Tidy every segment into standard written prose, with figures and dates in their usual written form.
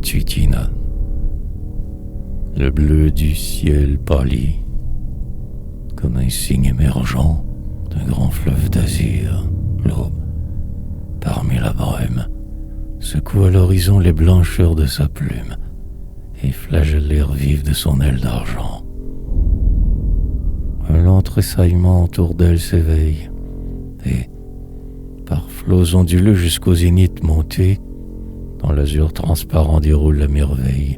matutina. Le bleu du ciel pâlit, comme un signe émergent d'un grand fleuve d'azur. L'aube, parmi la brume, secoue à l'horizon les blancheurs de sa plume et flagelle l'air vif de son aile d'argent. Un lent tressaillement autour d'elle s'éveille, et, par flots onduleux jusqu'au zénith monté, dans l'azur transparent déroule la merveille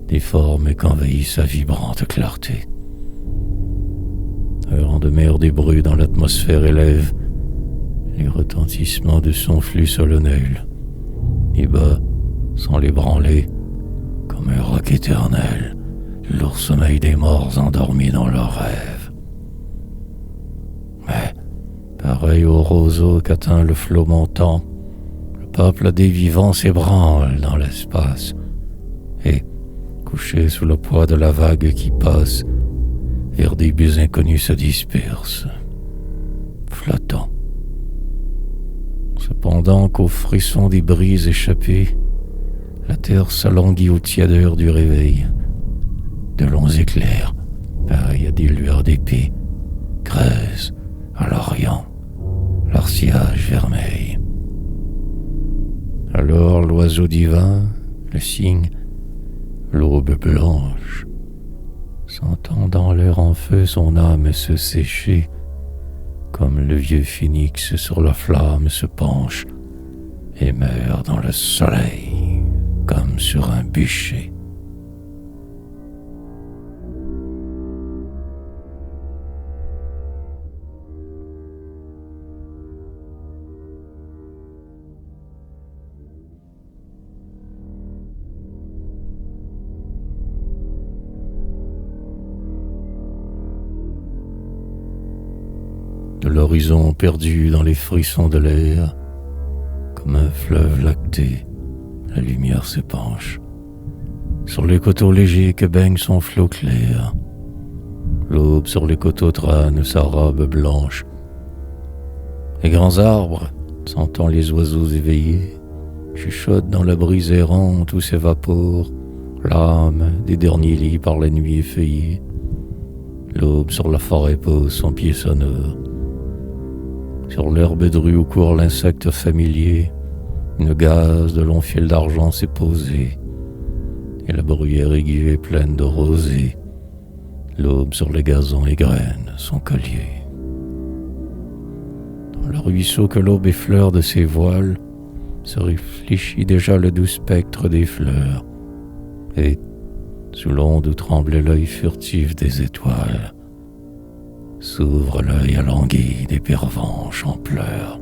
des formes qu'envahit sa vibrante clarté. Un rang de mer des bruits dans l'atmosphère élève les retentissements de son flux solennel, et bat, sans l'ébranler, comme un roc éternel, lourd sommeil des morts endormis dans leurs rêves. Mais, pareil au roseau qu'atteint le flot montant, le peuple des vivants s'ébranle dans l'espace, et, couché sous le poids de la vague qui passe, vers des buts inconnus se disperse, flottant. Cependant qu'au frisson des brises échappées, la terre s'alanguit aux tièdeurs du réveil. De longs éclairs, pareils à des lueurs d'épée, creusent à l'orient leur sillage vermeil. Alors l'oiseau divin, le cygne, l'aube blanche, sentant dans l'air en feu son âme se sécher, comme le vieux phénix sur la flamme se penche et meurt dans le soleil comme sur un bûcher. De l'horizon perdu dans les frissons de l'air, comme un fleuve lacté, la lumière se penche sur les coteaux légers que baigne son flot clair. L'aube sur les coteaux trâne sa robe blanche. Les grands arbres, sentant les oiseaux éveillés, chuchotent dans la brise errante où s'évapore l'âme des derniers lits par la nuit effeuillée. L'aube sur la forêt pose son pied sonore. Sur l'herbe drue où court l'insecte familier, une gaze de longs fils d'argent s'est posée, et la bruyère aiguë est pleine de rosée. L'aube sur les gazons égrène son collier. Dans le ruisseau que l'aube effleure de ses voiles, se réfléchit déjà le doux spectre des fleurs, et, sous l'onde où tremblait l'œil furtif des étoiles, s'ouvre l'œil alangui des pervenches en pleurs.